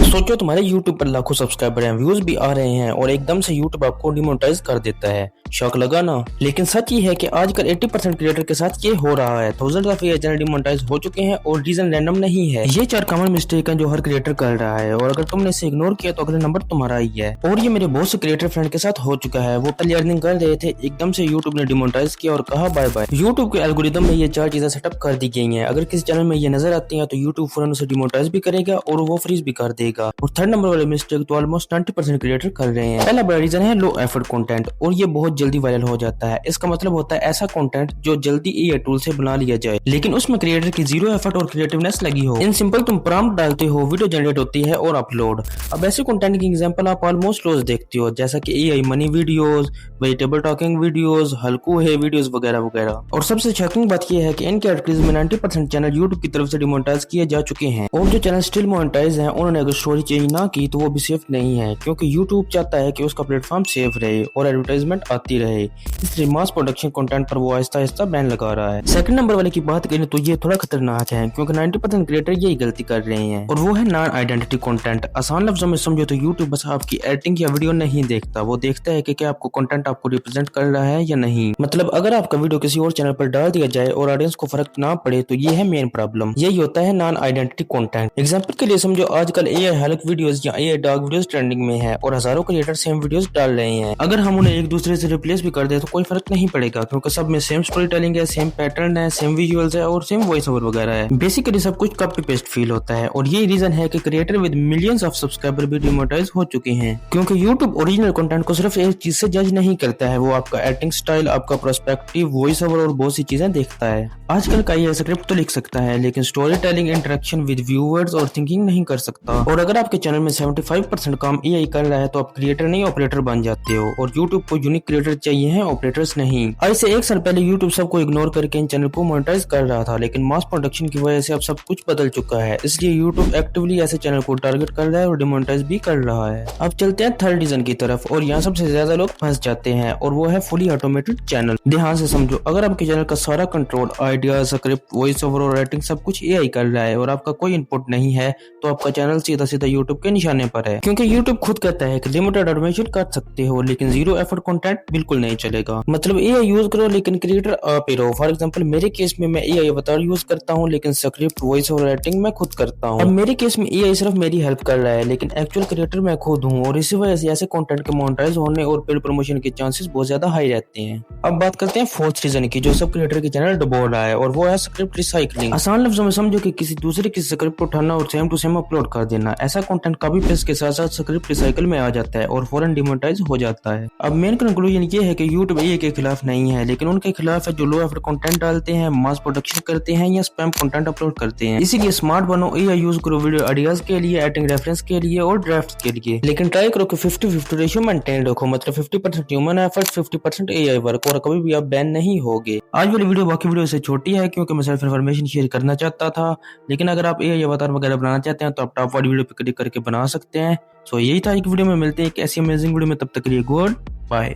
सोचो तुम्हारे YouTube पर लाखों सब्सक्राइबर हैं, व्यूज भी आ रहे हैं और एकदम से YouTube आपको डिमोनेटाइज कर देता है। शौक लगा ना? लेकिन सच ये है कि आजकल 80% क्रिएटर के साथ ये हो रहा है। थाउजेंड ऑफ ये चैनल डिमोनेटाइज हो चुके हैं और रीजन रैंडम नहीं है। ये 4 कॉमन मिस्टेक हैं जो हर क्रिएटर कर रहा है और अगर तुमने इसे इग्नोर किया तो अगला नंबर तुम्हारा ही है। और ये मेरे बहुत से क्रिएटर फ्रेंड के साथ हो चुका है। वो पहले अर्निंग कर रहे थे, एकदम से यूट्यूब ने डिमोनेटाइज किया और कहा बाय बाय। यूट्यूब के एल्गोरिदम में ये 4 चीजें सेटअप कर दी गई हैं। अगर किसी चैनल में ये नजर आती है तो यूट्यूब फौरन उसे डिमोनेटाइज भी करेगा और वो फ्रीज भी कर देगा। और थर्ड नंबर वाले मिस्टेक तो ऑलमोस्ट 90% क्रिएटर कर रहे हैं। पहला बड़ा रीजन है लो एफर्ट कंटेंट और ये बहुत जल्दी वायरल हो जाता है। इसका मतलब होता है ऐसा कंटेंट जो जल्दी एआई टूल से बना लिया जाए, लेकिन उसमें क्रिएटर की जीरो एफर्ट और क्रिएटिवनेस लगी हो। इन सिंपल तुम प्रॉम्प्ट डालते हो, वीडियो जनरेट होती है और अपलोड। अब ऐसे कंटेंट की एग्जांपल आप ऑलमोस्ट रोज देखते हो, जैसा कि AI money videos, vegetable talking videos, Halku है वीडियोस वगैरह वगैरह। और सबसे शॉकिंग बात यह है कि इन कैटेगरीज में 90% चैनल यूट्यूब की तरफ से डिमोनेटाइज किए जा चुके हैं और जो चैनल स्टिल मोनेटाइज हैं उन्होंने अगर स्टोरी चेंज ना की तो वो भी सेफ नहीं है, क्योंकि यूट्यूब चाहता है कि उसका प्लेटफॉर्म सेफ रहे और एडवर्टाइजमेंट आती रहे। इसलिए मास प्रोडक्शन कंटेंट पर वो आहिस्ता आहिस्ता बैन लगा रहा है। सेकंड नंबर वाले की बात करें तो ये थोड़ा खतरनाक है, क्योंकि 90% क्रिएटर यही गलती कर रहे हैं और वो है नॉन आइडेंटिटी कंटेंट। आसान लफ्जों में समझो तो यूट्यूब बस आपकी एडिटिंग या वीडियो नहीं देखता, वो देखता है कि क्या आपको कंटेंट आपको रिप्रेजेंट कर रहा है या नहीं। मतलब अगर आपका वीडियो किसी और चैनल पर डाल दिया जाए और ऑडियंस को फर्क ना पड़े तो ये है मेन प्रॉब्लम। यही होता है नॉन आइडेंटिटी कंटेंट। एग्जांपल के लिए समझो आजकल एआई हेल्प वीडियोस या एआई डॉग वीडियोस ट्रेंडिंग में है और हजारों क्रिएटर सेम वीडियोस डाल रहे हैं। अगर हम उन्हें एक दूसरे से रिप्लेस भी कर दे तो कोई फर्क नहीं पड़ेगा, क्योंकि सब में सेम स्टोरी टेलिंग है, सेम पैटर्न है, सेम विजुअल्स है और सेम वॉइस ओवर वगैरह है। बेसिकली सब कुछ कॉपी पेस्ट फील होता है और यही रीजन है कि creator with millions of subscriber भी डिमोनेटाइज हो चुके हैं, क्योंकि यूट्यूब ओरिजिनल कंटेंट को सिर्फ एक चीज से जज नहीं करता है, वो आपका एडिटिंग स्टाइल, आपका पर्सपेक्टिव, वॉइस ओवर और बहुत सी चीजें देखता है। आजकल का ये स्क्रिप्ट तो लिख सकता है लेकिन story telling, interaction with viewers और थिंकिंग नहीं कर सकता। और अगर आपके चैनल में 75% काम एआई कर रहा है तो आप क्रिएटर नहीं ऑपरेटर बन जाते हो और यूट्यूब को यूनिक क्रिएटर चाहिए हैं, ऑपरेटर्स नहीं। आज से 1 साल पहले यूट्यूब सबको इग्नोर करके इन चैनल को मोनेटाइज कर रहा था, लेकिन मास प्रोडक्शन की वजह से अब सब कुछ बदल चुका है। इसलिए यूट्यूब एक्टिवली ऐसे चैनल को टारगेट कर रहा है और डिमोनेटाइज भी कर रहा है। अब चलते हैं थर्ड रीजन की तरफ और यहाँ सबसे ज्यादा लोग फंस जाते हैं और वो है फुली ऑटोमेटेड चैनल। ध्यान से समझो, अगर आपके चैनल का सारा control, idea, script, voice over और राइटिंग सब कुछ एआई कर रहा है और आपका कोई इनपुट नहीं है तो आपका चैनल सीधा सीधा यूट्यूब के निशाने पर है, क्योंकि यूट्यूब खुद कहता है कि लिमिटेड ऑटोमेशन कर सकते हो लेकिन जीरो एफर्ट कंटेंट बिल्कुल नहीं चलेगा। मतलब एआई यूज करो लेकिन क्रिएटर आप ही रहो। फॉर एग्जांपल मेरे केस में मैं एआई अवतार यूज करता हूँ लेकिन स्क्रिप्ट, वॉइस और राइटिंग मैं खुद करता हूँ। अब मेरे केस में एआई सिर्फ मेरी हेल्प कर रहा है लेकिन एक्चुअल क्रिएटर मैं खुद हूँ और इसी वजह से ऐसे कंटेंट के मोनेटाइज होने और पेड प्रमोशन के चांसेस बहुत ज्यादा हाई रहते हैं। अब बात करते हैं फोर्थ रीजन की जो सब क्रिएटर के चैनल डुबो रहा है और वो है स्क्रिप्ट रिसाइकलिंग। आसान लफ्जों में समझो कि किसी दूसरे की स्क्रिप्ट उठाना और सेम टू सेम अपलोड कर देना। ऐसा कंटेंट कॉपी पेस्ट के साथ साथ स्क्रिप्ट रिसाइकल में आ जाता है और फौरन डिमोनेटाइज हो जाता है। अब मेन कंक्लूजन ये है कि यूट्यूब एआई के खिलाफ नहीं है, लेकिन उनके खिलाफ है जो लो एफर्ट कंटेंट डालते हैं, मास प्रोडक्शन करते हैं या स्पैम कंटेंट अपलोड करते हैं। इसीलिए स्मार्ट बनो, एआई यूज करो वीडियो आइडियाज के लिए, एडिटिंग रेफरेंस के लिए और ड्राफ्ट के लिए, लेकिन ट्राई करो कि 50-50 रेशियो मेंटेन रखो। मतलब 50% ह्यूमन एफर्ट, 50% एआई वर्क और कभी भी आप बैन नहीं होगे। आज वाली वीडियो बाकी वीडियो से छोटी है क्योंकि मैं सिर्फ इन्फॉर्मेशन शेयर करना चाहता था, लेकिन अगर आप एआई अवतार वगैरह बनाना चाहते हैं तो आप टॉप वाली वीडियो पे क्लिक करके बना सकते हैं। सो यही था एक वीडियो में, मिलते हैं एक ऐसी अमेजिंग वीडियो में, तब तक के लिए गुड बाय।